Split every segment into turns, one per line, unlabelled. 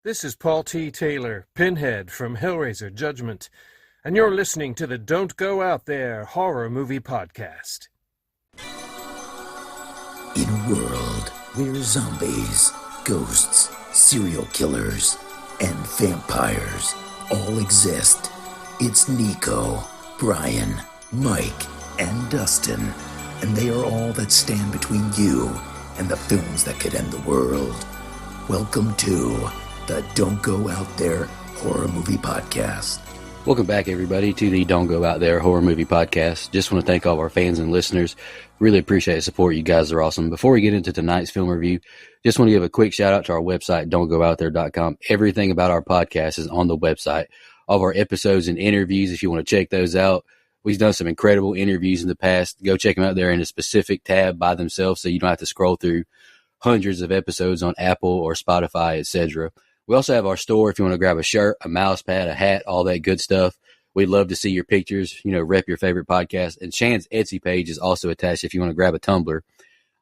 This is Paul T. Taylor, Pinhead from Hellraiser Judgment, and you're listening to the Don't Go Out There Horror Movie Podcast.
In a world where zombies, ghosts, serial killers, and vampires all exist, it's Nico, Brian, Mike, and Dustin, and they are all that stand between you and the films that could end the world. Welcome to the Don't Go Out There Horror Movie Podcast.
Welcome back, everybody, to the Don't Go Out There Horror Movie Podcast. Just want to thank all of our fans and listeners. Really appreciate the support. You guys are awesome. Before we get into tonight's film review, just want to give a quick shout out to our website, don'tgoouthere.com. Everything about our podcast is on the website. All of our episodes and interviews, if you want to check those out. We've done some incredible interviews in the past. Go check them out there in a specific tab by themselves so you don't have to scroll through hundreds of episodes on Apple or Spotify, etc. We also have our store if you want to grab a shirt, a mouse pad, a hat, all that good stuff. We'd love to see your pictures, rep your favorite podcast. And Shan's Etsy page is also attached if you want to grab a tumbler.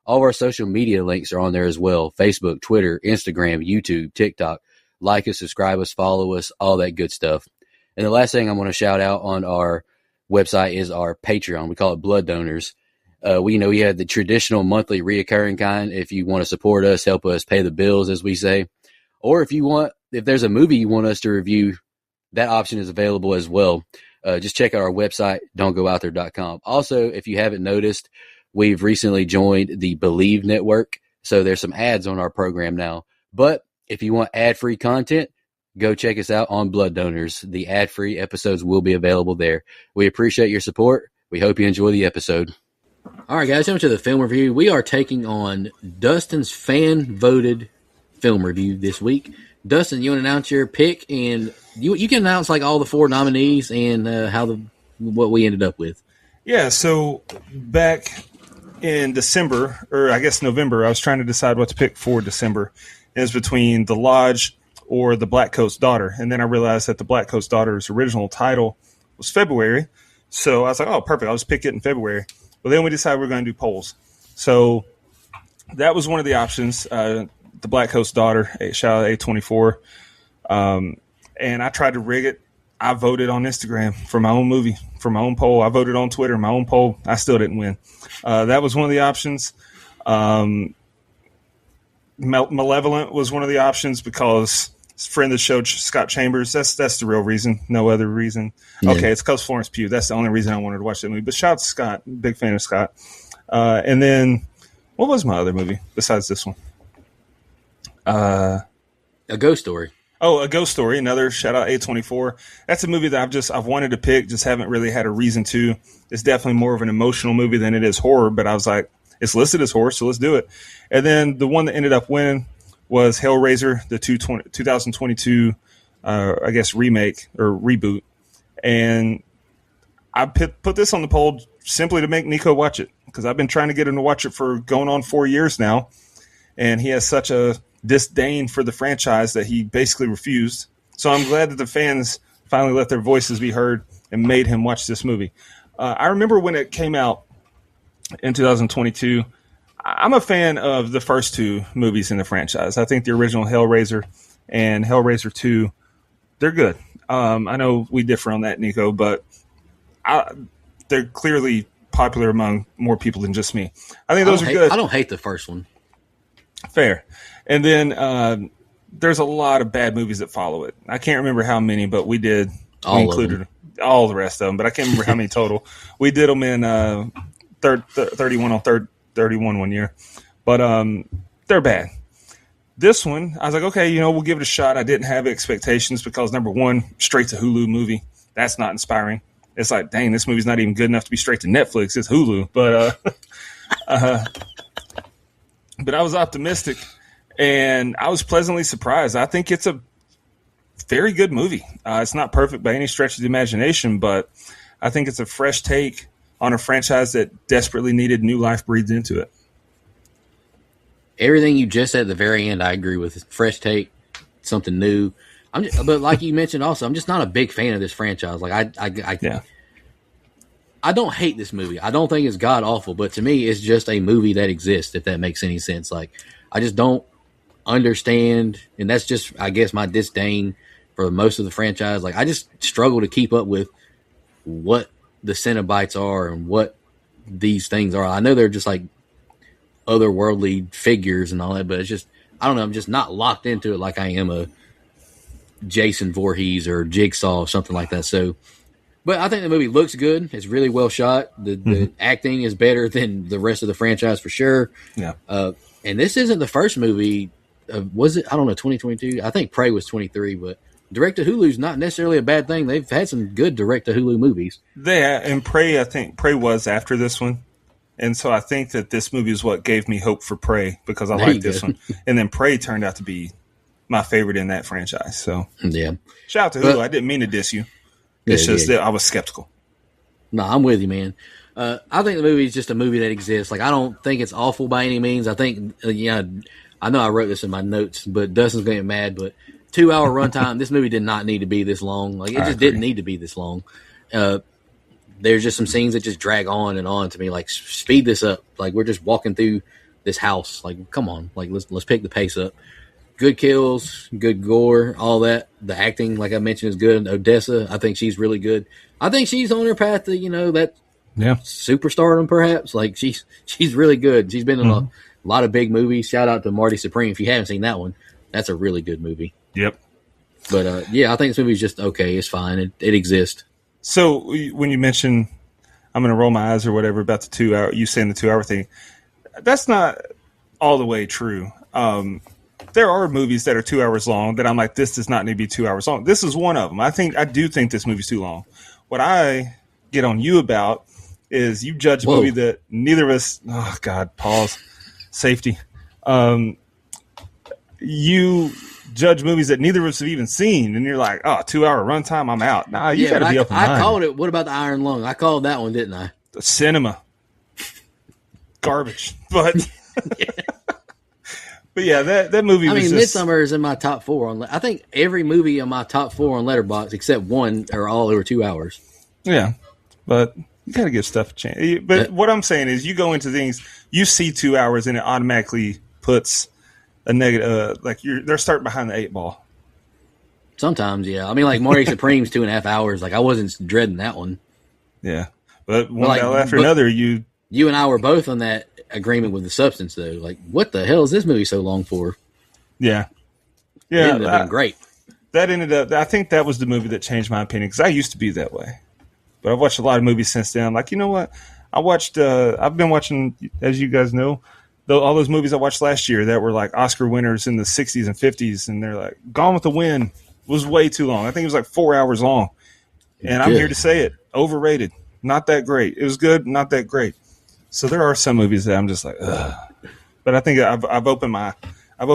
All of our social media links are on there as well. Facebook, Twitter, Instagram, YouTube, TikTok. Like us, subscribe us, follow us, all that good stuff. And the last thing I want to shout out on our website is our Patreon. We call it Blood Donors. We have the traditional monthly reoccurring kind. If you want to support us, help us pay the bills, as we say. Or if there's a movie you want us to review, that option is available as well. Just check out our website, don'tgoouthere.com. Also, if you haven't noticed, we've recently joined the Believe Network. So there's some ads on our program now. But if you want ad-free content, go check us out on Blood Donors. The ad-free episodes will be available there. We appreciate your support. We hope you enjoy the episode. All right, guys, coming to the film review. We are taking on Dustin's fan-voted film review this week. Dustin, you want to announce your pick, and you can announce like all the four nominees and what we ended up with.
Yeah, so back in December, or I guess November, I was trying to decide what to pick for December. It was between The Lodge or The Black Coat's Daughter, and then I realized that The Black Coat's Daughter's original title was February, so I was like, oh, perfect, I'll just pick it in February. But then we decided we were going to do polls. So that was one of the options. The Black Coat's Daughter, shout out A24. And I tried to rig it. I voted on Instagram for my own movie, for my own poll. I voted on Twitter, my own poll. I still didn't win. That was one of the options. Malevolent was one of the options because it's a friend of the show, Scott Chambers. That's the real reason. No other reason. Yeah. Okay, it's because Florence Pugh. That's the only reason I wanted to watch that movie. But shout out to Scott. Big fan of Scott. And then what was my other movie besides this one?
A Ghost Story.
Oh, A Ghost Story. Another shout out A24. That's a movie that I've wanted to pick, just haven't really had a reason to. It's definitely more of an emotional movie than it is horror, but I was like, it's listed as horror, so let's do it. And then the one that ended up winning was Hellraiser, the 2022, remake or reboot. And I put this on the poll simply to make Nico watch it, because I've been trying to get him to watch it for going on 4 years now. And he has such a disdain for the franchise that he basically refused. So I'm glad that the fans finally let their voices be heard and made him watch this movie. I remember when it came out in 2022, I'm a fan of the first two movies in the franchise. I think the original Hellraiser and Hellraiser 2, they're good. I know we differ on that, Nico, but they're clearly popular among more people than just me. I think those are good.
I don't hate the first one.
Fair. And then there's a lot of bad movies that follow it. I can't remember how many, but we did. We included all the rest of them, but I can't remember how many total. We did them in 31 on 31 one year. But they're bad. This one, I was like, okay, we'll give it a shot. I didn't have expectations because, number one, straight to Hulu movie. That's not inspiring. It's like, dang, this movie's not even good enough to be straight to Netflix. It's Hulu. But I was optimistic, and I was pleasantly surprised. I think it's a very good movie. It's not perfect by any stretch of the imagination, but I think it's a fresh take on a franchise that desperately needed new life breathed into it.
Everything you just said at the very end, I agree with. Fresh take, something new. But like you mentioned also, I'm just not a big fan of this franchise. Like I don't hate this movie. I don't think it's god awful, but to me, it's just a movie that exists. If that makes any sense, like I just don't understand, and that's just, I guess, my disdain for most of the franchise. Like, I just struggle to keep up with what the Cenobites are and what these things are. I know they're just like otherworldly figures and all that, but it's just, I don't know, I'm just not locked into it like I am a Jason Voorhees or Jigsaw or something like that. So, but I think the movie looks good. It's really well shot. The acting is better than the rest of the franchise for sure.
Yeah.
And this isn't the first movie. Was it? I don't know. 2022. I think Prey was 23, but direct to Hulu is not necessarily a bad thing. They've had some good direct to Hulu movies.
And Prey, I think Prey was after this one. And so I think that this movie is what gave me hope for Prey, because I like this one. And then Prey turned out to be my favorite in that franchise. So
yeah.
Shout out to Hulu. I didn't mean to diss you. It's just that I was skeptical.
No, I'm with you, man. I think the movie is just a movie that exists. Like, I don't think it's awful by any means. I think, I know I wrote this in my notes, but Dustin's going to get mad, but 2-hour runtime, this movie did not need to be this long. Like, it just didn't need to be this long. There's just some scenes that just drag on and on to me. Like, speed this up. Like, we're just walking through this house. Like, come on. Like, let's pick the pace up. Good kills, good gore, all that. The acting, like I mentioned, is good. Odessa, I think she's really good. I think she's on her path to, that superstardom, perhaps. Like, she's really good. She's been in a lot of big movies. Shout out to Marty Supreme. If you haven't seen that one, that's a really good movie.
Yep.
But, I think this movie's just okay. It's fine. It exists.
So when you mention I'm going to roll my eyes or whatever about the 2 hour, you saying the 2 hour thing, that's not all the way true. There are movies that are 2 hours long that I'm like, this does not need to be 2 hours long. This is one of them. I do think this movie's too long. What I get on you about is you judge a movie that neither of us, oh God, pause, safety. You judge movies that neither of us have even seen, and you're like, oh, 2 hour runtime, I'm out. Nah, you got to be open-minded.
I called it, what about the Iron Lung? I called that one, didn't I?
The cinema. Garbage. But... But yeah, that movie was just...
Midsommar is in my top 4. I think every movie in my top 4 on Letterboxd, except one, are all over 2 hours.
Yeah, but you got to give stuff a chance. But what I'm saying is you go into things, you see 2 hours, and it automatically puts a negative, like they're starting behind the 8 ball.
Sometimes, yeah. I mean, like Marty Supreme's 2.5 hours. Like, I wasn't dreading that one.
Yeah. But one battle after another, you
and I were both on that agreement with the substance, though. Like, what the hell is this movie so long for?
Yeah.
It ended up being great.
That ended up, I think that was the movie that changed my opinion, because I used to be that way. But I've watched a lot of movies since then. I'm like, you know what? I've been watching, as you guys know, all those movies I watched last year that were like Oscar winners in the 60s and 50s, and they're like, Gone with the Wind was way too long. I think it was like 4 hours long. And I'm here to say it. Overrated. Not that great. It was good, not that great. So there are some movies that I'm just like, ugh. But I think I've opened my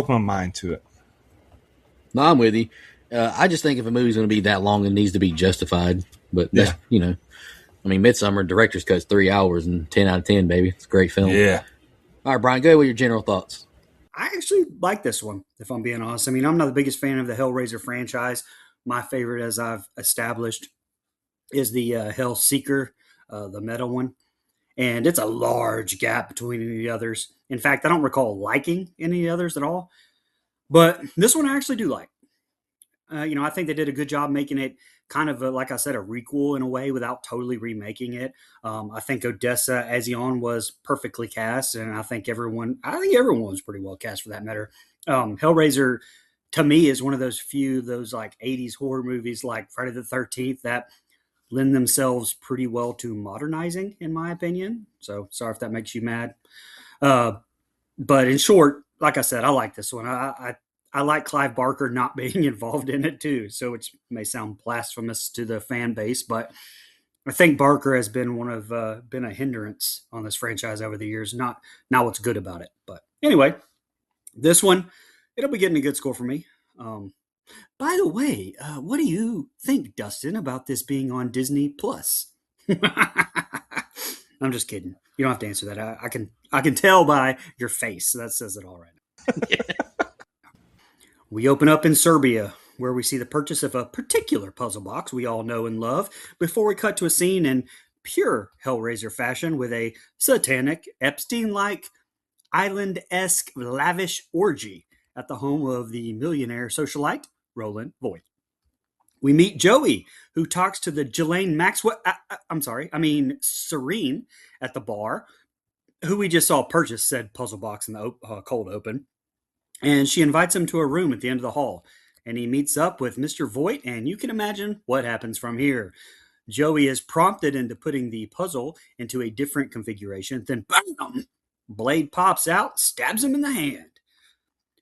mind to it.
No, I'm with you. I just think if a movie's going to be that long, it needs to be justified. But that's, Midsommar, director's cut's 3 hours and 10 out of 10, baby. It's a great film.
Yeah.
All right, Brian, go ahead with your general thoughts.
I actually like this one, if I'm being honest. I mean, I'm not the biggest fan of the Hellraiser franchise. My favorite, as I've established, is the Hellseeker, the meta one. And it's a large gap between any of the others. In fact, I don't recall liking any of the others at all. But this one I actually do like. I think they did a good job making it kind of, like I said, a requel in a way without totally remaking it. I think Odessa Azion was perfectly cast, and I think everyone was pretty well cast for that matter. Hellraiser, to me, is one of those few, those like 80s horror movies like Friday the 13th that lend themselves pretty well to modernizing, in my opinion. So sorry if that makes you mad. But in short, like I said, I like this one. I like Clive Barker not being involved in it too. So it may sound blasphemous to the fan base, but I think Barker has been been a hindrance on this franchise over the years. Not what's good about it. But anyway, this one, it'll be getting a good score for me. By the way, what do you think, Dustin, about this being on Disney Plus? I'm just kidding. You don't have to answer that. I can tell by your face. That says it all right now. We open up in Serbia, where we see the purchase of a particular puzzle box we all know and love, before we cut to a scene in pure Hellraiser fashion with a satanic, Epstein-like, island-esque lavish orgy at the home of the millionaire socialite, Roland Voigt. We meet Joey, who talks to the Ghislaine Maxwell, Serene at the bar, who we just saw purchase said puzzle box in the cold open. And she invites him to a room at the end of the hall. And he meets up with Mr. Voigt, and you can imagine what happens from here. Joey is prompted into putting the puzzle into a different configuration. Then, bam! Blade pops out, stabs him in the hand.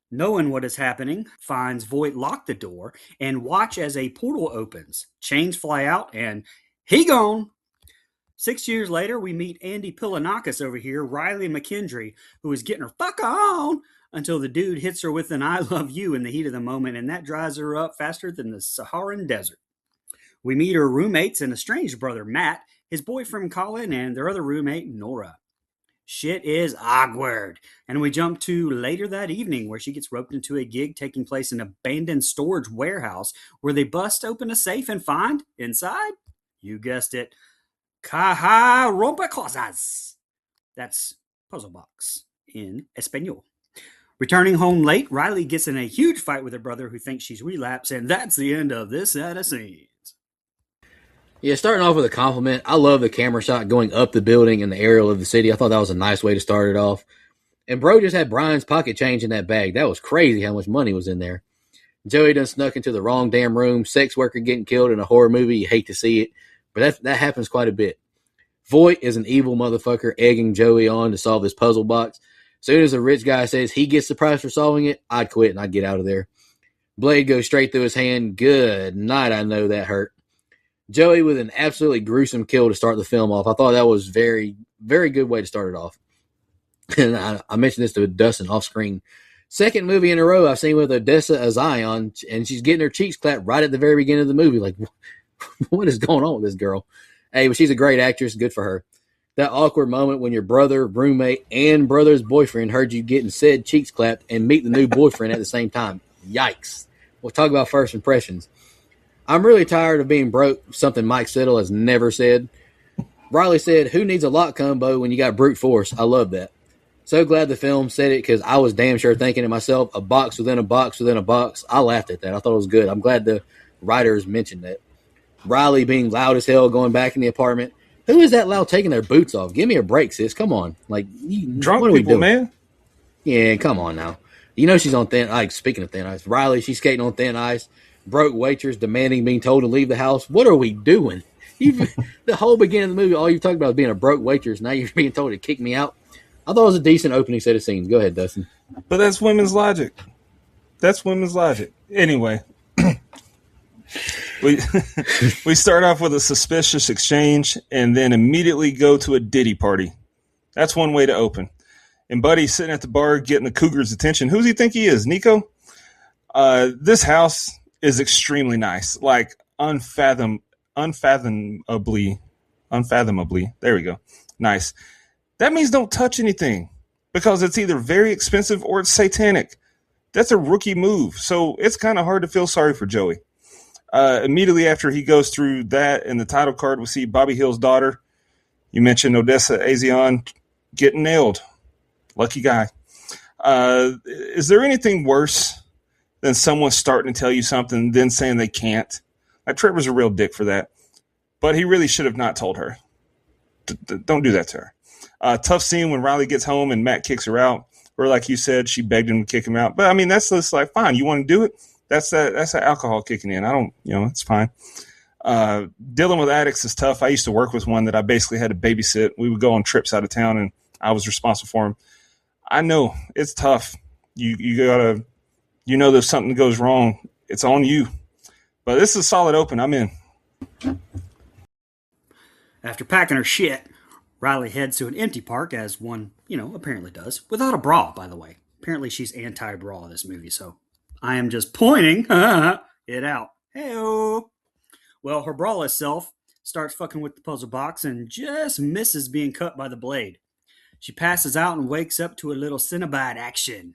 Knowing what is happening, finds Voigt lock the door and watch as a portal opens. Chains fly out, and he gone. 6 years later, we meet Andy Pilonakis over here, Riley McKendry, who is getting her fuck on until the dude hits her with an I love you in the heat of the moment, and that dries her up faster than the Saharan desert. We meet her roommates and estranged brother Matt, his boyfriend Colin, and their other roommate Nora. Shit is awkward. And we jump to later that evening where she gets roped into a gig taking place in an abandoned storage warehouse where they bust open a safe and find inside, you guessed it, caja rompecosas. That's puzzle box in Espanol. Returning home late, Riley gets in a huge fight with her brother who thinks she's relapsed, and that's the end of this set of scenes.
Yeah, starting off with a compliment. I love the camera shot going up the building and the aerial of the city. I thought that was a nice way to start it off. And bro just had Brian's pocket change in that bag. That was crazy how much money was in there. Joey done snuck into the wrong damn room. Sex worker getting killed in a horror movie. You hate to see it, but that happens quite a bit. Voight is an evil motherfucker egging Joey on to solve this puzzle box. Soon as a rich guy says he gets the prize for solving it, I'd quit and I'd get out of there. Blade goes straight through his hand. Good night, I know that hurt. Joey with an absolutely gruesome kill to start the film off. I thought that was very, very good way to start it off. And I mentioned this to Dustin off screen. Second movie in a row I've seen with Odessa Azion, and she's getting her cheeks clapped right at the very beginning of the movie. Like, what is going on with this girl? Hey, but she's a great actress. Good for her. That awkward moment when your brother, roommate, and brother's boyfriend heard you getting said cheeks clapped and meet the new boyfriend at the same time. Yikes. We'll talk about first impressions. I'm really tired of being broke, something Mike Siddle has never said. Riley said, who needs a lock combo when you got brute force? I love that. So glad the film said it because I was damn sure thinking to myself, a box within a box within a box. I laughed at that. I thought it was good. I'm glad the writers mentioned that. Riley being loud as hell going back in the apartment. Who is that loud taking their boots off? Give me a break, sis. Come on. Like,
drunk
what are we
people,
doing?
man.
Yeah, come on now. You know she's on thin ice. Speaking of thin ice, Riley, she's skating on thin ice. Broke waitress demanding being told to leave the house. What are we doing? The whole beginning of the movie, all you've talked about is being a broke waitress. Now you're being told to kick me out. I thought it was a decent opening set of scenes. Go ahead, Dustin.
But that's women's logic. That's women's logic. Anyway, we start off with a suspicious exchange and then immediately go to a Diddy party. That's one way to open. And Buddy's sitting at the bar getting the cougar's attention. Who does he think he is? Nico? This house is extremely nice. Like unfathomably. There we go. Nice. That means don't touch anything because it's either very expensive or it's satanic. That's a rookie move. So it's kind of hard to feel sorry for Joey. Immediately after he goes through that in the title card, we see Bobby Hill's daughter. You mentioned Odessa Azion getting nailed. Lucky guy. Is there anything worse than someone starting to tell you something, then saying they can't? Like, Trevor's a real dick for that. But he really should have not told her. Don't do that to her. Tough scene when Riley gets home and Matt kicks her out. Or like you said, she begged him to kick him out. But I mean, that's just like, fine. You want to do it? That's that alcohol kicking in. I don't, it's fine. Dealing with addicts is tough. I used to work with one that I basically had to babysit. We would go on trips out of town and I was responsible for him. I know it's tough. You gotta, there's something that goes wrong. It's on you. But this is a solid open. I'm in.
After packing her shit, Riley heads to an empty park, as one, apparently does, without a bra, by the way. Apparently she's anti-bra in this movie, so I am just pointing it out. Hey-o. Well, her braless self starts fucking with the puzzle box and just misses being cut by the blade. She passes out and wakes up to a little Cenobite action.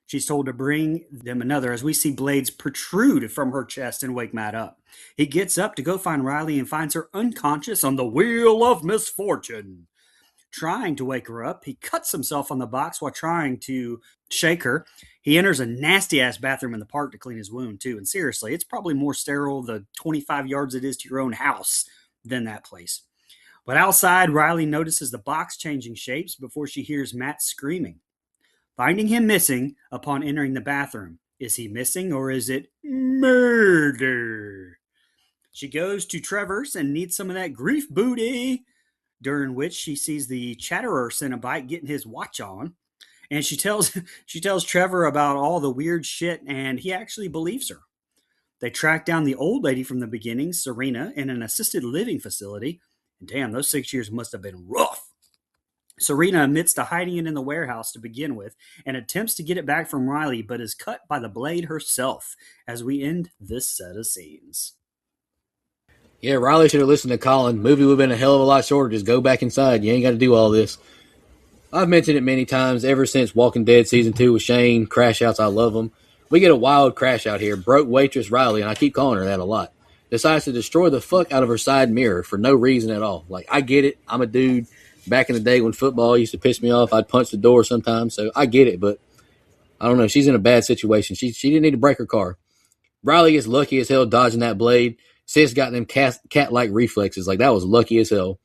She's told to bring them another as we see blades protrude from her chest and wake Matt up. He gets up to go find Riley and finds her unconscious on the wheel of misfortune. trying to wake her up. He cuts himself on the box while trying to shake her. He enters a nasty ass bathroom in the park to clean his wound, too. And seriously, it's probably more sterile the 25 yards it is to your own house than that place. But outside, Riley notices the box changing shapes before she hears Matt screaming, finding him missing upon entering the bathroom. Is he missing or is it murder? She goes to Trevor's and needs some of that grief booty, during which she sees the Chatterer Cenobite getting his watch on. And she tells Trevor about all the weird shit, and he actually believes her. They track down the old lady from the beginning, Serena, in an assisted living facility. And damn, those 6 years must have been rough. Serena admits to hiding it in the warehouse to begin with and attempts to get it back from Riley, but is cut by the blade herself as we end this set of scenes.
Yeah, Riley should have listened to Colin. Movie would have been a hell of a lot shorter. Just go back inside. You ain't got to do all this. I've mentioned it many times ever since Walking Dead Season 2 with Shane. Crash outs, I love them. We get a wild crash out here. Broke waitress Riley, and I keep calling her that a lot, decides to destroy the fuck out of her side mirror for no reason at all. Like, I get it. I'm a dude. Back in the day when football used to piss me off, I'd punch the door sometimes, so I get it, but I don't know. She's in a bad situation. She didn't need to break her car. Riley is lucky as hell dodging that blade. Sis got them cat-like reflexes. Like, that was lucky as hell.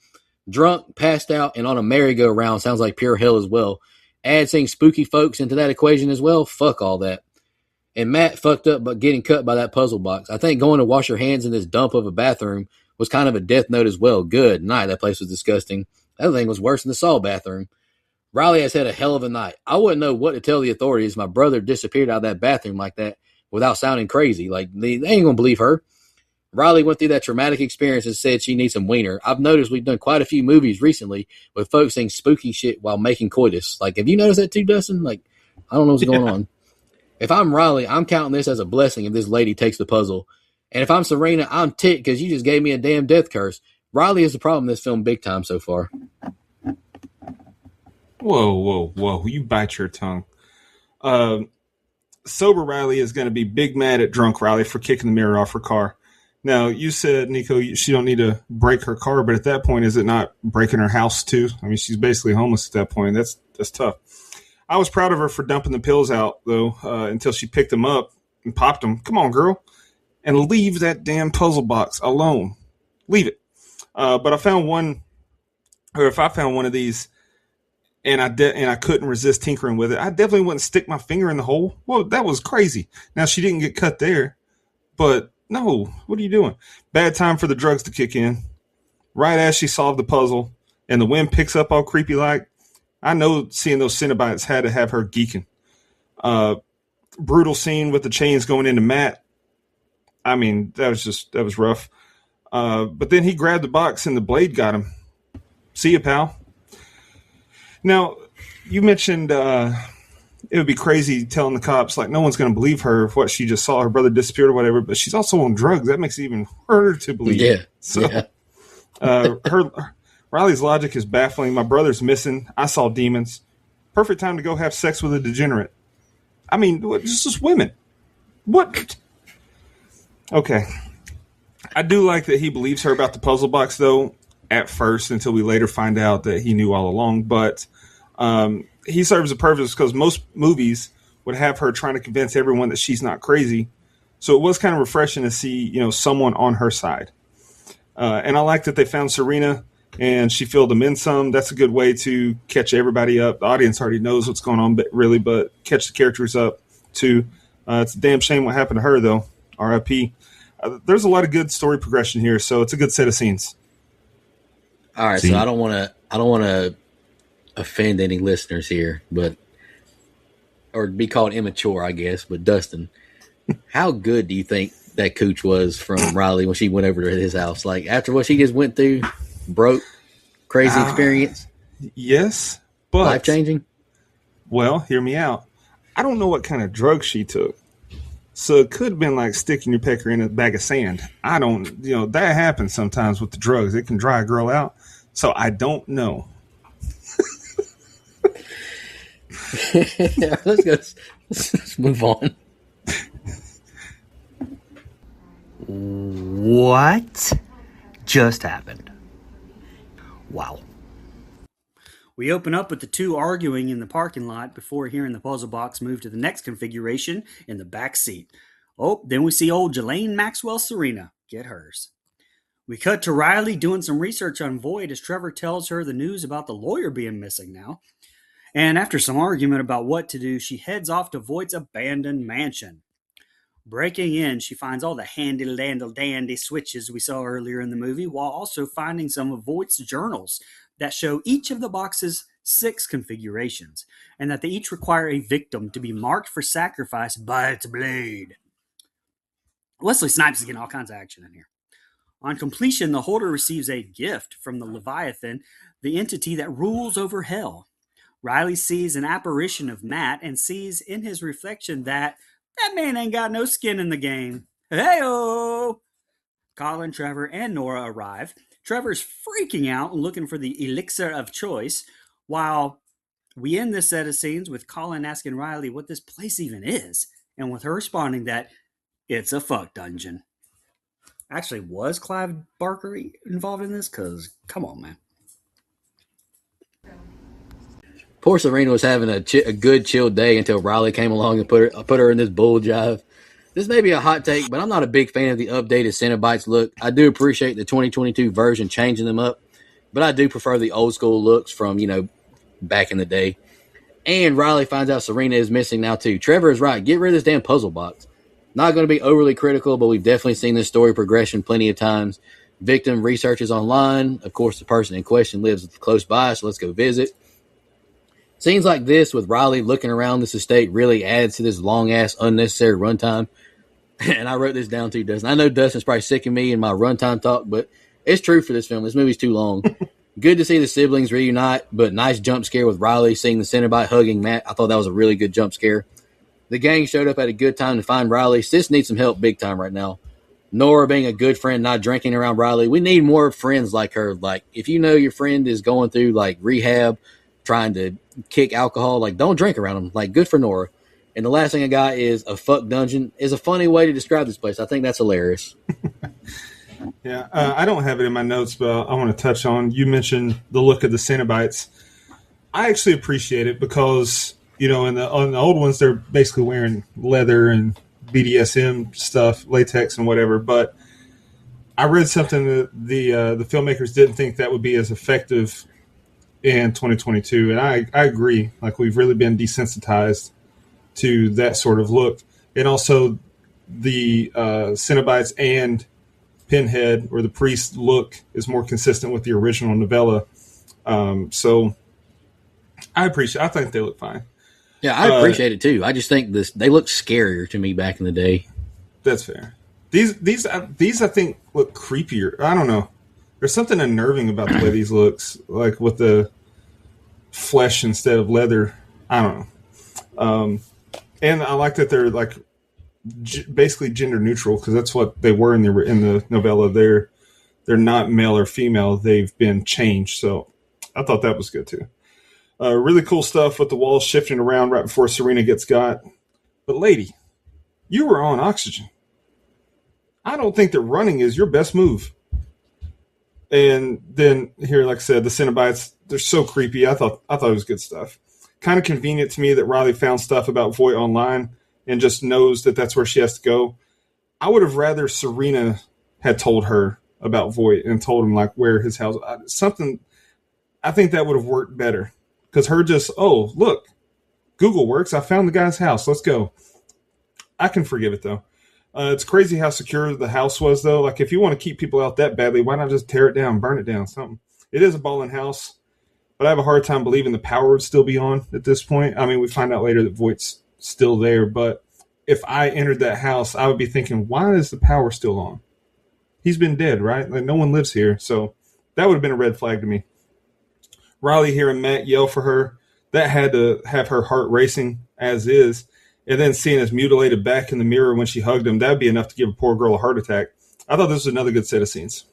Drunk, passed out, and on a merry-go-round sounds like pure hell as well. Add seeing spooky folks into that equation as well. Fuck all that. And Matt fucked up but getting cut by that puzzle box. I think going to wash your hands in this dump of a bathroom was kind of a death note as well. Good night. That place was disgusting. That other thing was worse than the Saw bathroom. Riley has had a hell of a night. I wouldn't know what to tell the authorities. My brother disappeared out of that bathroom like that without sounding crazy. Like, they ain't going to believe her. Riley went through that traumatic experience and said she needs some wiener. I've noticed we've done quite a few movies recently with folks saying spooky shit while making coitus. Like, have you noticed that too, Dustin? Like, I don't know what's going on. If I'm Riley, I'm counting this as a blessing if this lady takes the puzzle. And if I'm Serena, I'm ticked because you just gave me a damn death curse. Riley is the problem in this film big time so far.
Whoa. You bite your tongue. Sober Riley is going to be big mad at drunk Riley for kicking the mirror off her car. Now, you said, Nico, she don't need to break her car, but at that point, is it not breaking her house too? I mean, she's basically homeless at that point. That's tough. I was proud of her for dumping the pills out, though, until she picked them up and popped them. Come on, girl. And leave that damn puzzle box alone. Leave it. But I found one, or if I found one of these and I couldn't resist tinkering with it, I definitely wouldn't stick my finger in the hole. Well, that was crazy. Now, she didn't get cut there, but no, what are you doing? Bad time for the drugs to kick in. Right as she solved the puzzle and the wind picks up all creepy like, I know seeing those Cenobites had to have her geeking. Brutal scene with the chains going into Matt. I mean, that was rough. But then he grabbed the box and the blade got him. See ya, pal. Now, you mentioned it would be crazy telling the cops, like, no one's going to believe her if what she just saw, her brother disappeared or whatever, but she's also on drugs. That makes it even harder to believe.
Yeah.
So,
yeah.
Riley's logic is baffling. My brother's missing. I saw demons. Perfect time to go have sex with a degenerate. I mean, it's just women. What? Okay. I do like that he believes her about the puzzle box, though, at first, until we later find out that he knew all along. But he serves a purpose because most movies would have her trying to convince everyone that she's not crazy. So it was kind of refreshing to see, someone on her side. And I like that they found Serena and she filled them in some. That's a good way to catch everybody up. The audience already knows what's going on, but catch the characters up too. It's a damn shame what happened to her, though. R.I.P. There's a lot of good story progression here, so it's a good set of scenes.
All right, so I don't want to offend any listeners here, or be called immature, I guess. But Dustin, how good do you think that cooch was from Riley when she went over to his house? Like, after what she just went through, broke, crazy experience.
Yes, but
life changing.
Well, hear me out. I don't know what kind of drugs she took. So it could have been like sticking your pecker in a bag of sand. I don't, that happens sometimes with the drugs. It can dry a girl out. So I don't know.
Let's move on.
What just happened? Wow.
We open up with the two arguing in the parking lot before hearing the puzzle box move to the next configuration in the back seat. Oh, then we see old Jelaine Maxwell Serena get hers. We cut to Riley doing some research on Void as Trevor tells her the news about the lawyer being missing now. And after some argument about what to do, she heads off to Voight's abandoned mansion. Breaking in, she finds all the handy-dandy switches we saw earlier in the movie, while also finding some of Voight's journals that show each of the box's 6 configurations, and that they each require a victim to be marked for sacrifice by its blade. Wesley Snipes is getting all kinds of action in here. On completion, the holder receives a gift from the Leviathan, the entity that rules over hell. Riley sees an apparition of Matt and sees in his reflection that man ain't got no skin in the game. Hey-o! Colin, Trevor, and Nora arrive. Trevor's freaking out and looking for the elixir of choice, while we end this set of scenes with Colin asking Riley what this place even is, and with her responding that it's a fuck dungeon. Actually, was Clive Barker involved in this? Because, come on, man.
Poor Serena was having a good chill day until Riley came along and put her in this bull jive. This may be a hot take, but I'm not a big fan of the updated Cenobites look. I do appreciate the 2022 version changing them up, but I do prefer the old school looks from, back in the day. And Riley finds out Serena is missing now too. Trevor is right. Get rid of this damn puzzle box. Not going to be overly critical, but we've definitely seen this story progression plenty of times. Victim researches online. Of course, the person in question lives close by, so let's go visit. Scenes like this with Riley looking around this estate really adds to this long-ass, unnecessary runtime. And I wrote this down too, Dustin. I know Dustin's probably sick of me and my runtime talk, but it's true for this film. This movie's too long. Good to see the siblings reunite, but nice jump scare with Riley seeing the Cenobite hugging Matt. I thought that was a really good jump scare. The gang showed up at a good time to find Riley. Sis needs some help big time right now. Nora being a good friend, not drinking around Riley. We need more friends like her. Like, if you know your friend is going through, like, rehab, trying to kick alcohol, like, don't drink around them. Like, good for Nora. And the last thing I got is a fuck dungeon is a funny way to describe this place. I think that's hilarious.
Yeah, I don't have it in my notes, but I want to touch on, you mentioned the look of the Cenobites. I actually appreciate it because, on the old ones, they're basically wearing leather and BDSM stuff, latex and whatever. But I read something that the filmmakers didn't think that would be as effective in 2022. And I agree. Like, we've really been desensitized to that sort of look. And also the Cenobites and Pinhead or the priest look is more consistent with the original novella. So I think they look fine.
Yeah, I appreciate it too. I just think they look scarier to me back in the day.
That's fair. These I think look creepier. I don't know. There's something unnerving about the way these looks, like with the flesh instead of leather. I don't know. And I like that they're like basically gender neutral, because that's what they were in the novella. They're not male or female. They've been changed. So I thought that was good too. Really cool stuff with the walls shifting around right before Serena gets got. But lady, you were on oxygen. I don't think that running is your best move. And then here, like I said, the Cenobites, they're so creepy. I thought it was good stuff. Kind of convenient to me that Riley found stuff about Voight online and just knows that that's where she has to go. I would have rather Serena had told her about Voight and told him like where his house, something. I think that would have worked better, because her just, oh, look, Google works. I found the guy's house. Let's go. I can forgive it though. It's crazy how secure the house was though. Like, if you want to keep people out that badly, why not just tear it down, burn it down, something? It is a balling house, but I have a hard time believing the power would still be on at this point. I mean, we find out later that Voight's still there, but if I entered that house, I would be thinking, why is the power still on? He's been dead, right? Like, no one lives here. So that would have been a red flag to me. Riley hearing Matt yell for her, that had to have her heart racing as is. And then seeing his mutilated back in the mirror when she hugged him, that would be enough to give a poor girl a heart attack. I thought this was another good set of scenes.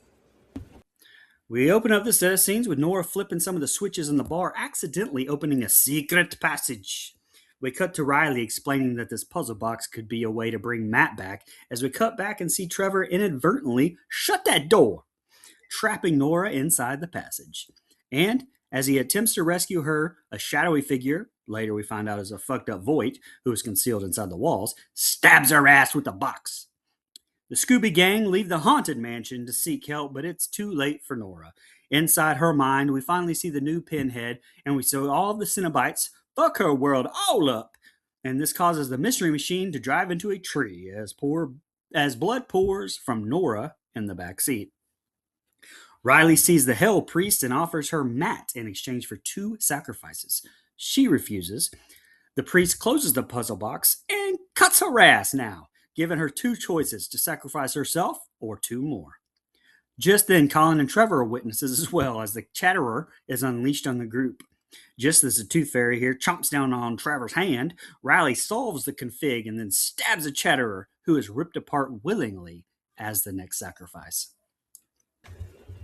We open up the set of scenes with Nora flipping some of the switches in the bar, accidentally opening a secret passage. We cut to Riley explaining that this puzzle box could be a way to bring Matt back, as we cut back and see Trevor inadvertently shut that door, trapping Nora inside the passage. And As he attempts to rescue her, a shadowy figure, later we find out is a fucked up Voight, who is concealed inside the walls, stabs her ass with a box. The Scooby Gang leave the haunted mansion to seek help, but it's too late for Nora. Inside her mind, we finally see the new Pinhead, and we see all of the Cenobites fuck her world all up. And this causes the Mystery Machine to drive into a tree as blood pours from Nora in the back seat. Riley sees the Hell Priest and offers her Matt in exchange for 2 sacrifices. She refuses. The priest closes the puzzle box and cuts her ass now, giving her 2 choices to sacrifice herself or 2 more. Just then, Colin and Trevor are witnesses as well as the Chatterer is unleashed on the group. Just as the Tooth Fairy here chomps down on Trevor's hand, Riley solves the config and then stabs the Chatterer, who is ripped apart willingly as the next sacrifice.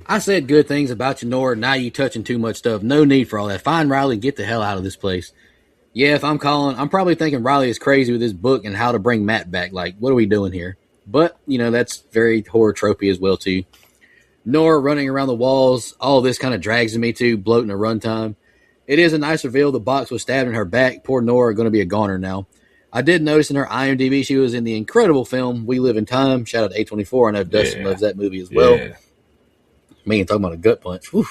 I said good things about you, Nora. Now you touching too much stuff. No need for all that. Find Riley and get the hell out of this place. Yeah, if I'm Colin, I'm probably thinking Riley is crazy with his book and how to bring Matt back. Like, what are we doing here? But, that's very horror tropey as well, too. Nora running around the walls, all this kind of drags me to bloating a runtime. It is a nice reveal the box was stabbed in her back. Poor Nora going to be a goner now. I did notice in her IMDb she was in the incredible film We Live in Time. Shout out to A24. I know Dustin loves that movie as well.
Yeah.
Man, talking about a gut punch. Whew.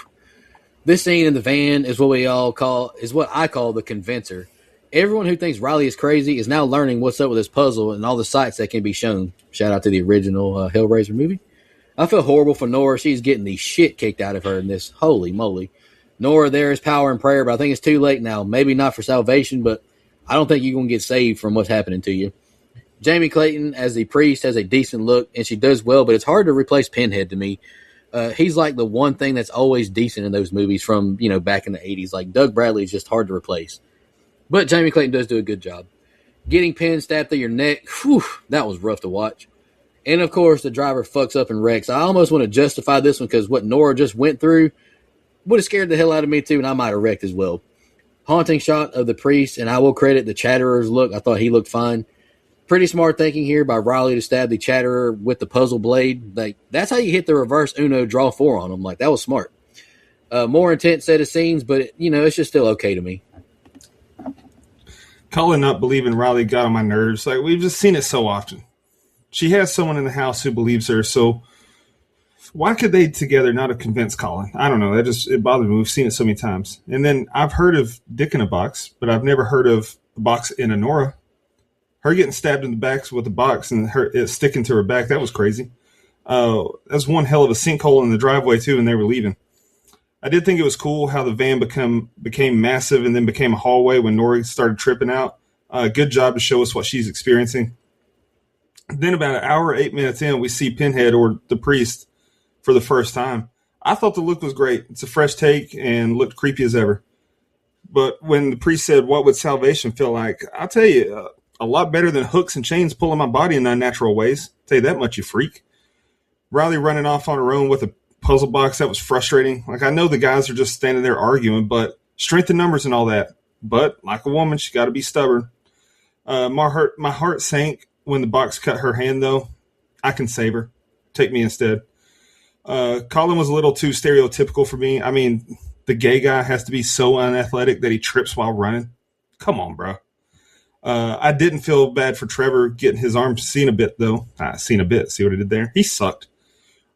This scene in the van is what I call the convincer. Everyone who thinks Riley is crazy is now learning what's up with this puzzle and all the sights that can be shown. Shout out to the original Hellraiser movie. I feel horrible for Nora. She's getting the shit kicked out of her in this. Holy moly. Nora, there is power in prayer, but I think it's too late now. Maybe not for salvation, but I don't think you're going to get saved from what's happening to you. Jamie Clayton as the priest has a decent look, and she does well, but it's hard to replace Pinhead to me. He's like the one thing that's always decent in those movies from, back in the 80s. Like Doug Bradley is just hard to replace. But Jamie Clayton does do a good job. Getting Pin stabbed through your neck, whew, that was rough to watch. And, of course, the driver fucks up and wrecks. I almost want to justify this one because what Nora just went through would have scared the hell out of me, too, and I might have wrecked as well. Haunting shot of the priest, and I will credit the Chatterer's look. I thought he looked fine. Pretty smart thinking here by Riley to stab the Chatterer with the puzzle blade. Like, that's how you hit the reverse Uno draw 4 on him. Like, that was smart. More intense set of scenes, but, it's just still okay to me.
Colin not believing Riley got on my nerves. Like, we've just seen it so often. She has someone in the house who believes her, so why could they together not have convinced Colin? I don't know. It bothered me. We've seen it so many times. And then I've heard of Dick in a box, but I've never heard of the box in a Nora. Her getting stabbed in the back with the box and it sticking to her back, that was crazy. That's one hell of a sinkhole in the driveway, too, and they were leaving. I did think it was cool how the van became massive and then became a hallway when Nora started tripping out. Good job to show us what she's experiencing. Then about an hour, 8 minutes in, we see Pinhead or the priest for the first time. I thought the look was great. It's a fresh take and looked creepy as ever. But when the priest said, "What would salvation feel like?" I'll tell you, a lot better than hooks and chains pulling my body in unnatural ways. I'll tell you that much, you freak. Riley running off on her own with a puzzle box, that was frustrating. Like, I know the guys are just standing there arguing, but strength in numbers and all that. But like a woman, she got to be stubborn. My heart sank when the box cut her hand, though. I can save her. Take me instead. Colin was a little too stereotypical for me. I mean, the gay guy has to be so unathletic that he trips while running. Come on, bro. I didn't feel bad for Trevor getting his arm seen a bit, though. Seen a bit. See what I did there? He sucked.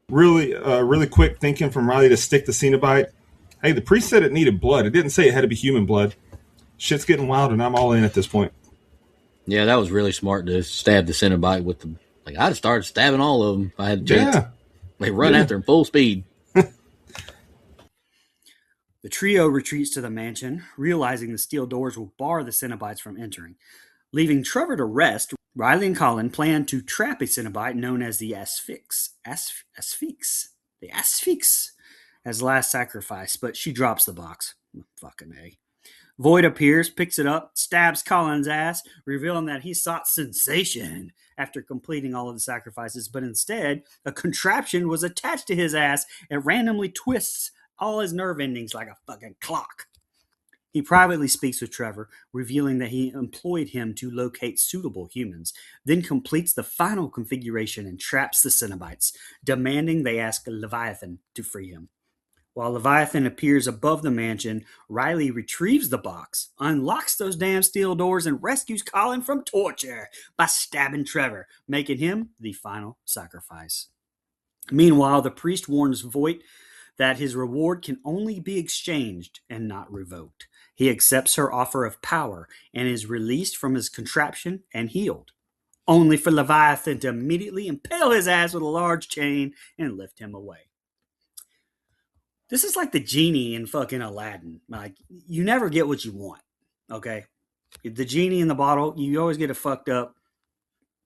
Really quick thinking from Riley to stick the Cenobite. Hey, the priest said it needed blood. It didn't say it had to be human blood. Shit's getting wild, and I'm all in at this point.
Yeah, that was really smart to stab the Cenobite with the. Like, I'd have started stabbing all of them if I had a chance.
Yeah.
They run after him full speed.
The trio retreats to the mansion, realizing the steel doors will bar the Cenobites from entering. Leaving Trevor to rest, Riley and Colin plan to trap a Cenobite known as the Asphyx. The Asphyx as last sacrifice, but she drops the box. Fucking A. Void appears, picks it up, stabs Colin's ass, revealing that he sought sensation after completing all of the sacrifices, but instead, a contraption was attached to his ass and randomly twists all his nerve endings like a fucking clock. He privately speaks with Trevor, revealing that he employed him to locate suitable humans, then completes the final configuration and traps the Cenobites, demanding they ask Leviathan to free him. While Leviathan appears above the mansion, Riley retrieves the box, unlocks those damn steel doors, and rescues Colin from torture by stabbing Trevor, making him the final sacrifice. Meanwhile, the priest warns Voight that his reward can only be exchanged and not revoked. He accepts her offer of power and is released from his contraption and healed, only for Leviathan to immediately impale his ass with a large chain and lift him away. This is like the genie in fucking Aladdin. Like, you never get what you want, okay? The genie in the bottle, you always get a fucked up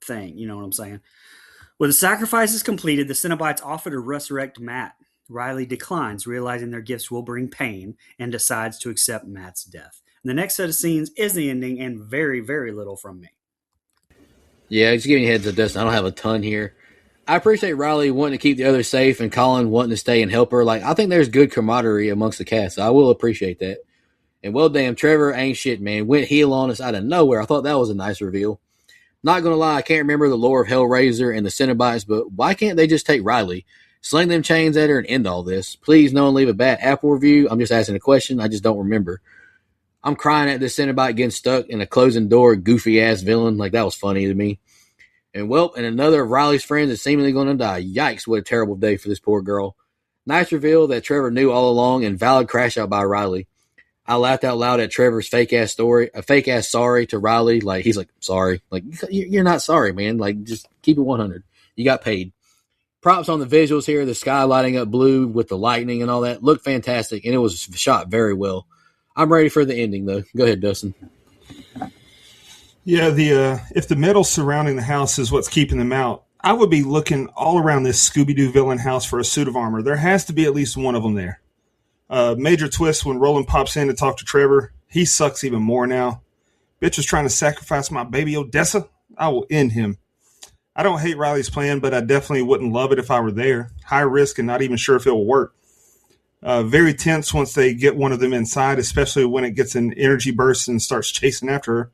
thing, you know what I'm saying? When the sacrifice is completed, the Cenobites offer to resurrect Matt. Riley declines, realizing their gifts will bring pain, and decides to accept Matt's death. And the next set of scenes is the ending, and very, very little from me.
Yeah, just giving you a heads up, Dustin. I don't have a ton here. I appreciate Riley wanting to keep the others safe and Colin wanting to stay and help her. Like, I think there's good camaraderie amongst the cast. So I will appreciate that. And well, damn, Trevor ain't shit, man. Went heel on us out of nowhere. I thought that was a nice reveal. Not gonna lie, I can't remember the lore of Hellraiser and the Cenobites, but why can't they just take Riley, sling them chains at her, and end all this? Please, no one leave a bad Apple review. I'm just asking a question. I just don't remember. I'm crying at this Cenobite getting stuck in a closing door, goofy ass villain. Like, that was funny to me. And well, and another of Riley's friends is seemingly going to die. Yikes, what a terrible day for this poor girl. Nice reveal that Trevor knew all along, and valid crash out by Riley. I laughed out loud at Trevor's fake ass story, a fake ass sorry to Riley. Like, he's like, sorry. Like, you're not sorry, man. Like, just keep it 100. You got paid. Props on the visuals here, the sky lighting up blue with the lightning and all that. Looked fantastic, and it was shot very well. I'm ready for the ending, though. Go ahead, Dustin.
Yeah, if the metal surrounding the house is what's keeping them out, I would be looking all around this Scooby-Doo villain house for a suit of armor. There has to be at least one of them there. Major twist when Roland pops in to talk to Trevor. He sucks even more now. Bitch is trying to sacrifice my baby Odessa. I will end him. I don't hate Riley's plan, but I definitely wouldn't love it if I were there. High risk and not even sure if it will work. Very tense once they get one of them inside, especially when it gets an energy burst and starts chasing after her.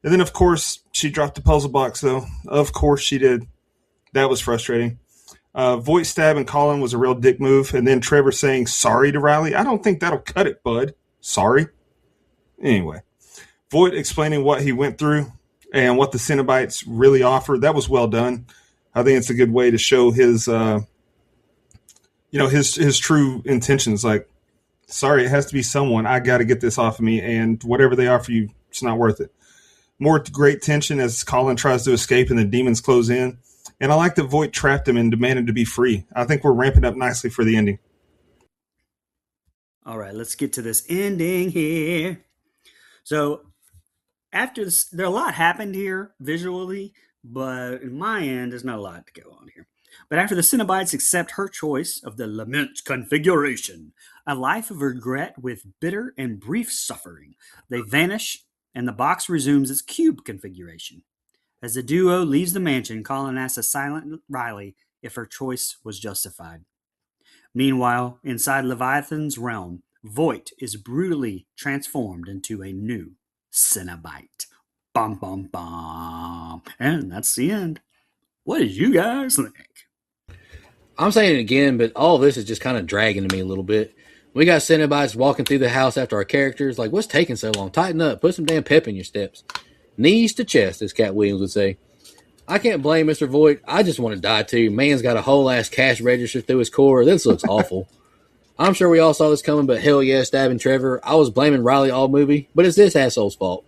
And then, of course, she dropped the puzzle box, though. Of course she did. That was frustrating. Voight stabbing Colin was a real dick move. And then Trevor saying sorry to Riley. I don't think that'll cut it, bud. Sorry. Anyway. Voight explaining what he went through and what the Cenobites really offer. That was well done. I think it's a good way to show his, his true intentions. Like, sorry, it has to be someone. I got to get this off of me. And whatever they offer you, it's not worth it. More great tension as Colin tries to escape and the demons close in. And I like that Voight trapped him and demanded to be free. I think we're ramping up nicely for the ending.
All right, let's get to this ending here. So after this, there a lot happened here visually, but in my end, there's not a lot to go on here. But after the Cenobites accept her choice of the Lament configuration, a life of regret with bitter and brief suffering, they vanish and the box resumes its cube configuration. As the duo leaves the mansion, Colin asks a silent Riley if her choice was justified. Meanwhile, inside Leviathan's realm, Voight is brutally transformed into a new Cenobite. Bum, bum, bum. And that's the end. What did you guys think?
I'm saying it again, but all this is just kind of dragging to me a little bit. We got Cenobites walking through the house after our characters. Like, what's taking so long? Tighten up. Put some damn pep in your steps. Knees to chest, as Cat Williams would say. I can't blame Mr. Voight. I just want to die too. Man's got a whole ass cash register through his core. This looks awful. I'm sure we all saw this coming, but hell yeah, stabbing Trevor. I was blaming Riley all movie, but it's this asshole's fault.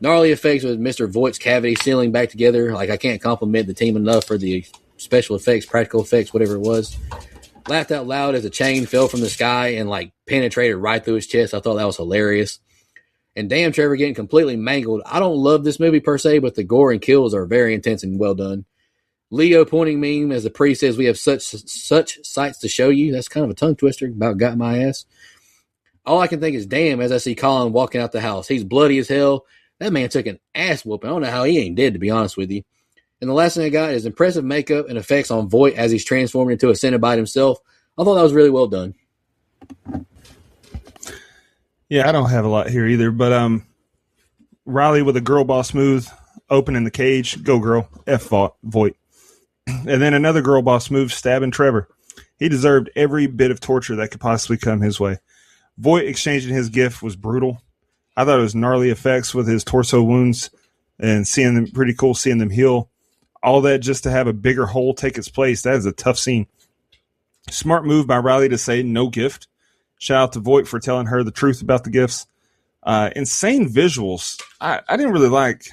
Gnarly effects with Mr. Voight's cavity sealing back together. Like, I can't compliment the team enough for the special effects, practical effects, whatever it was. Laughed out loud as a chain fell from the sky and like penetrated right through his chest. I thought that was hilarious. And damn, Trevor getting completely mangled. I don't love this movie per se, but the gore and kills are very intense and well done. Leo pointing meme as the priest says, "We have such sights to show you." That's kind of a tongue twister. About got my ass. All I can think is, damn, as I see Colin walking out the house. He's bloody as hell. That man took an ass whooping. I don't know how he ain't dead, to be honest with you. And the last thing I got is impressive makeup and effects on Voight as he's transformed into a Cenobite himself. I thought that was really well done.
Yeah, I don't have a lot here either, but Riley with a girl boss move, opening the cage. Go girl. F Voight. And then another girl boss move, stabbing Trevor. He deserved every bit of torture that could possibly come his way. Voight exchanging his gift was brutal. I thought it was gnarly effects with his torso wounds and seeing them, pretty cool seeing them heal. All that just to have a bigger hole take its place. That is a tough scene. Smart move by Riley to say no gift. Shout out to Voight for telling her the truth about the gifts. Insane visuals. I didn't really like,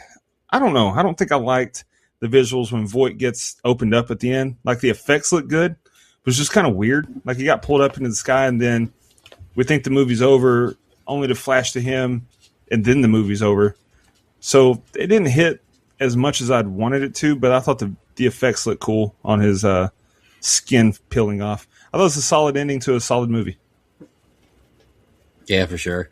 I don't know. I don't think I liked the visuals when Voight gets opened up at the end. Like the effects look good. It was just kind of weird. Like he got pulled up into the sky and then we think the movie's over only to flash to him and then the movie's over. So it didn't hit as much as I'd wanted it to, but I thought the effects looked cool on his skin peeling off. I thought it was a solid ending to a solid movie.
Yeah, for sure.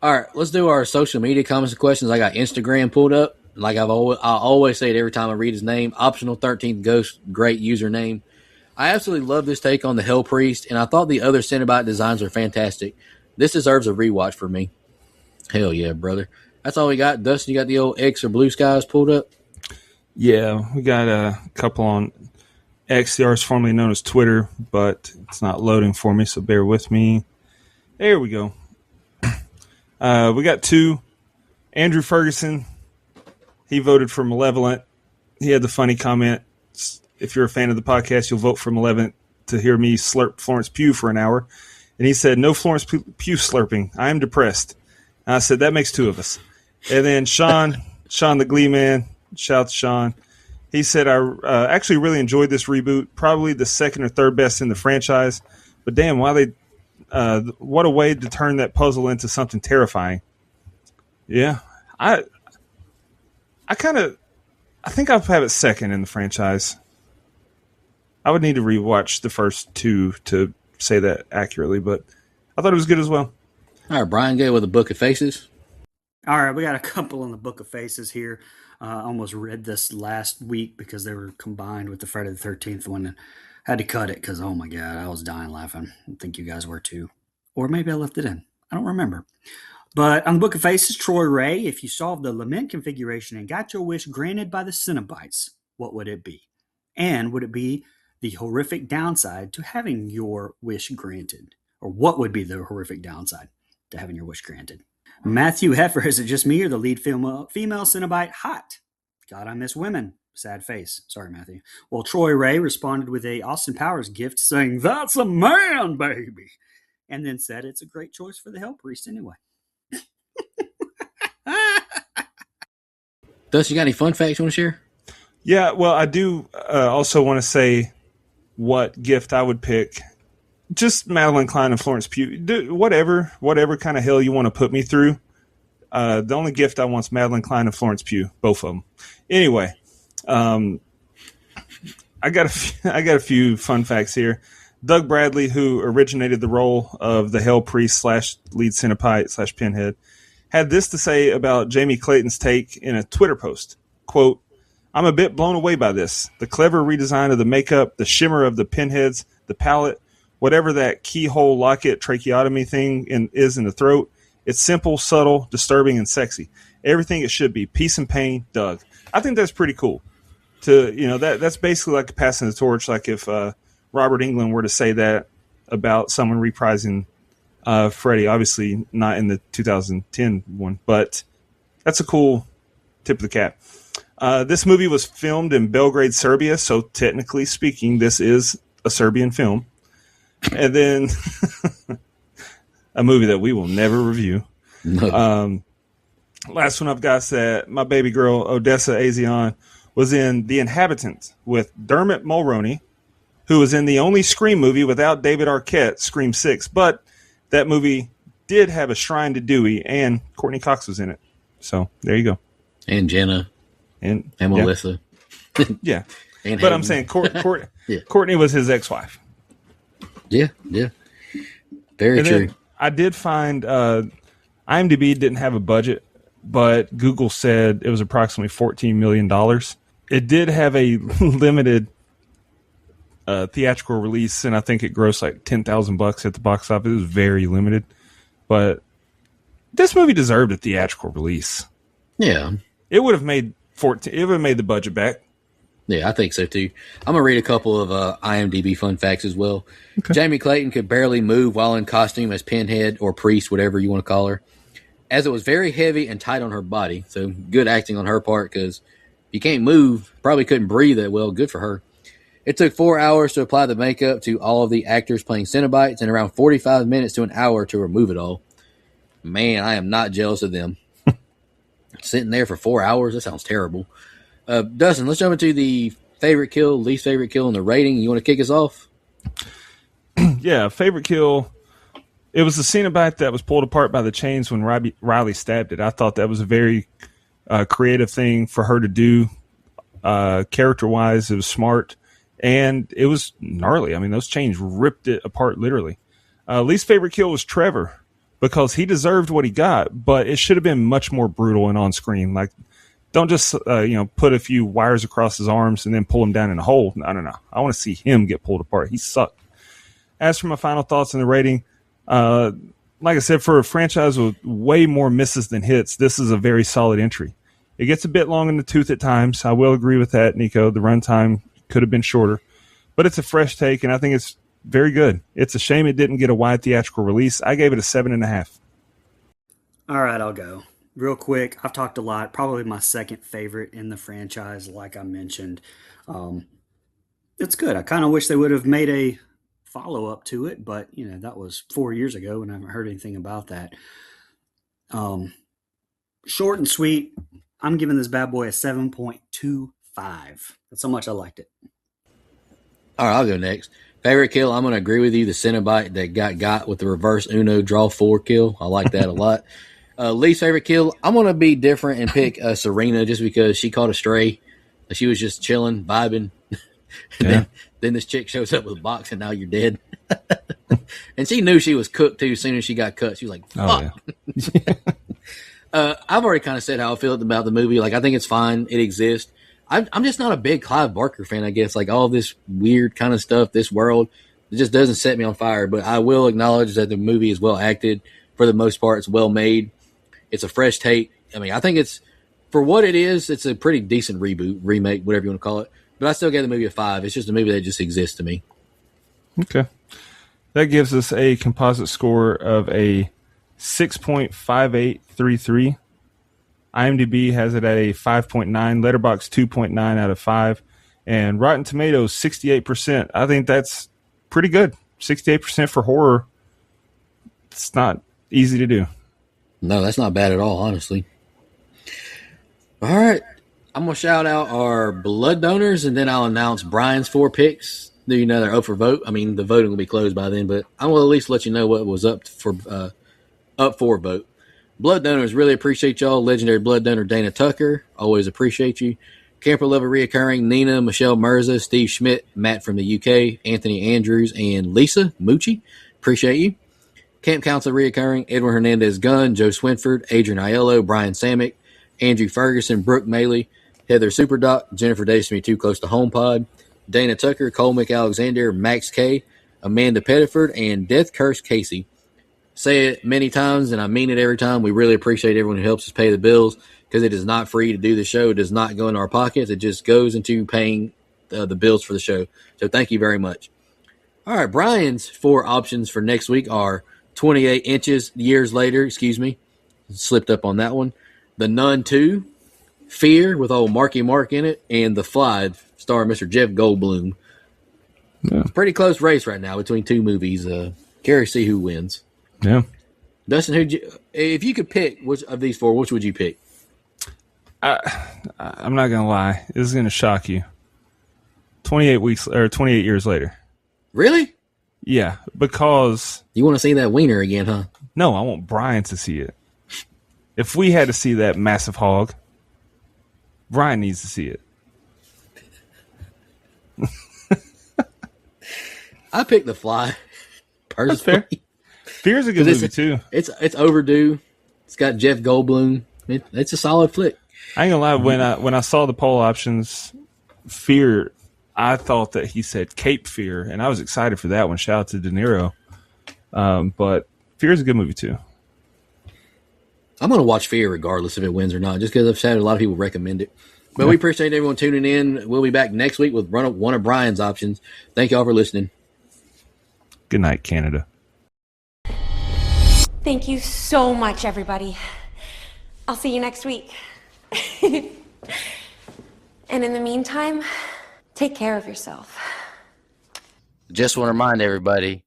All right, let's do our social media comments and questions. I got Instagram pulled up. Like I always say it every time I read his name. Optional 13th Ghost, great username. I absolutely love this take on the Hell Priest, and I thought the other Cenobite designs are fantastic. This deserves a rewatch for me. Hell yeah, brother. That's all we got. Dustin, you got the old X or Blue Skies pulled up?
Yeah, we got a couple on XCR, formerly known as Twitter, but it's not loading for me, so bear with me. There we go. We got two. Andrew Ferguson, he voted for Malevolent. He had the funny comment, if you're a fan of the podcast, you'll vote for Malevolent to hear me slurp Florence Pugh for an hour. And he said, no Florence Pugh slurping. I am depressed. And I said, that makes two of us. And then Sean the Glee Man, shout out to Sean. He said, I actually really enjoyed this reboot. Probably the second or third best in the franchise. But damn, what a way to turn that puzzle into something terrifying. Yeah. I think I'll have it second in the franchise. I would need to rewatch the first two to say that accurately, but I thought it was good as well.
All right, Brian Gay with a Book of Faces.
All right, we got a couple in the Book of Faces here. I almost read this last week because they were combined with the Friday the 13th one and had to cut it because, oh my God, I was dying laughing. I think you guys were too. Or maybe I left it in. I don't remember. But on the Book of Faces, Troy Ray, if you solved the lament configuration and got your wish granted by the Cenobites, what would it be? And would it be the horrific downside to having your wish granted? Or what would be the horrific downside to having your wish granted? Matthew Heffer, is it just me or the lead female Cenobite hot? God, I miss women. Sad face. Sorry, Matthew. Well, Troy Ray responded with a Austin Powers gift saying, that's a man, baby. And then said it's a great choice for the Hell Priest anyway.
Dustin, you got any fun facts you want to share?
Yeah, well, I do also want to say what gift I would pick. Just Madeline Klein and Florence Pugh. Whatever kind of hell you want to put me through. The only gift I want is Madeline Klein and Florence Pugh, both of them. Anyway, I got a few fun facts here. Doug Bradley, who originated the role of the Hell Priest / lead Cenobite / Pinhead, had this to say about Jamie Clayton's take in a Twitter post. Quote, I'm a bit blown away by this. The clever redesign of the makeup, the shimmer of the pinheads, the palette, whatever that keyhole locket tracheotomy thing is in the throat. It's simple, subtle, disturbing, and sexy. Everything it should be. Peace and pain, Doug. I think that's pretty cool. That's basically like passing the torch, like if Robert Englund were to say that about someone reprising Freddy. Obviously not in the 2010 one, but that's a cool tip of the cap. This movie was filmed in Belgrade, Serbia, so technically speaking, this is a Serbian film. And then a movie that we will never review. No. Last one I've got said my baby girl, Odessa Azion, was in The Inhabitant with Dermot Mulroney, who was in the only Scream movie without David Arquette, Scream 6. But that movie did have a shrine to Dewey, and Courtney Cox was in it. So there you go.
And Jenna. And Melissa.
Yeah.
And
but
Hayden.
I'm saying
Yeah.
Courtney was his ex-wife.
Yeah. Very
and
true.
I did find IMDb didn't have a budget, but Google said it was approximately $14 million. It did have a limited theatrical release, and I think it grossed like $10,000 at the box office. It was very limited, but this movie deserved a theatrical release.
Yeah,
it would have made 14. It would have made the budget back.
Yeah, I think so too. I'm gonna read a couple of IMDb fun facts as well.
Okay.
Jamie Clayton could barely move while in costume as Pinhead or Priest, whatever you want to call her, as it was very heavy and tight on her body. So good acting on her part, because if you can't move, probably couldn't breathe that well. Good for her. It took 4 hours to apply the makeup to all of the actors playing Cenobites and around 45 minutes to an hour to remove it all. Man, I am not jealous of them. Sitting there for 4 hours, that sounds terrible. Dustin, let's jump into the favorite kill, least favorite kill, and the rating. You want to kick us off?
Yeah, favorite kill. It was the Cenobite that was pulled apart by the chains when Riley stabbed it. I thought that was a very creative thing for her to do. Character-wise, it was smart, and it was gnarly. I mean, those chains ripped it apart, literally. Least favorite kill was Trevor, because he deserved what he got, but it should have been much more brutal and on-screen. Like, don't just put a few wires across his arms and then pull him down in a hole. No. I want to see him get pulled apart. He sucked. As for my final thoughts on the rating, like I said, for a franchise with way more misses than hits, this is a very solid entry. It gets a bit long in the tooth at times. I will agree with that, Nico. The runtime could have been shorter, but it's a fresh take, and I think it's very good. It's a shame it didn't get a wide theatrical release. I gave it a 7.5.
All right, I'll go. Real quick, I've talked a lot. Probably my second favorite in the franchise, like I mentioned. It's good. I kind of wish they would have made a follow-up to it, but, that was 4 years ago, and I haven't heard anything about that. Short and sweet. I'm giving this bad boy a 7.25. That's how much I liked it.
All right, I'll go next. Favorite kill, I'm going to agree with you. The Cenobite that got with the reverse Uno draw 4 kill. I like that a lot. Least favorite kill, I'm going to be different and pick Serena, just because she caught a stray. She was just chilling, vibing.
Yeah.
Then this chick shows up with a box, and now you're dead. And she knew she was cooked too. As soon as she got cut, she was like, fuck.
Oh, yeah.
I've already kind of said how I feel about the movie. Like, I think it's fine. It exists. I'm just not a big Clive Barker fan, I guess. Like, all this weird kind of stuff, this world, it just doesn't set me on fire. But I will acknowledge that the movie is well acted. For the most part, it's well made. It's a fresh take. I mean, I think it's, for what it is, it's a pretty decent reboot, remake, whatever you want to call it. But I still gave the movie a 5. It's just a movie that just exists to me. Okay.
That gives us a composite score of a 6.5833. IMDb has it at a 5.9, Letterboxd 2.9 out of 5, and Rotten Tomatoes 68%. I think that's pretty good. 68% for horror. It's not easy to do.
No, that's not bad at all, honestly. All right. I'm going to shout out our blood donors, and then I'll announce Brian's 4 picks. They're up for vote. I mean, the voting will be closed by then, but I will at least let you know what was up for vote. Blood donors, really appreciate y'all. Legendary blood donor Dana Tucker, always appreciate you. Camper Level Reoccurring, Nina, Michelle Mirza, Steve Schmidt, Matt from the UK, Anthony Andrews, and Lisa Mucci, appreciate you. Camp Council Reoccurring, Edwin Hernandez Gunn, Joe Swinford, Adrian Aiello, Brian Samick, Andrew Ferguson, Brooke Maley, Heather Superdoc, Jennifer Davis Me Too Close to Home Pod, Dana Tucker, Cole McAlexander, Max K, Amanda Pettiford, and Death Curse Casey. Say it many times, and I mean it every time. We really appreciate everyone who helps us pay the bills, because it is not free to do the show. It does not go into our pockets. It just goes into paying the bills for the show. So thank you very much. All right, Brian's 4 options for next week are 28 Inches Years Later. Slipped up on that one. The Nun 2, Fear with old Marky Mark in it, and The Fly, starring Mr. Jeff Goldblum. Yeah. It's a pretty close race right now between 2 movies. Curious to see who wins.
Yeah.
Dustin, if you could pick which of these 4, which would you pick?
I'm not going to lie. This is going to shock you. 28 years later.
Really?
Yeah, because...
You want to see that wiener again, huh?
No, I want Brian to see it. If we had to see that massive hog, Brian needs to see it.
I picked The Fly. Personally.
That's fair. Fear's a good movie, too.
It's overdue. It's got Jeff Goldblum. It's a solid flick.
I ain't gonna lie, when I saw the poll options, Fear, I thought that he said Cape Fear, and I was excited for that one. Shout out to De Niro. But Fear's a good movie, too.
I'm going to watch Fear regardless if it wins or not, just because I've had a lot of people recommend it. But we appreciate everyone tuning in. We'll be back next week with one of Brian's options. Thank y'all for listening.
Good night, Canada.
Thank you so much, everybody. I'll see you next week. And in the meantime, take care of yourself.
Just want to remind everybody.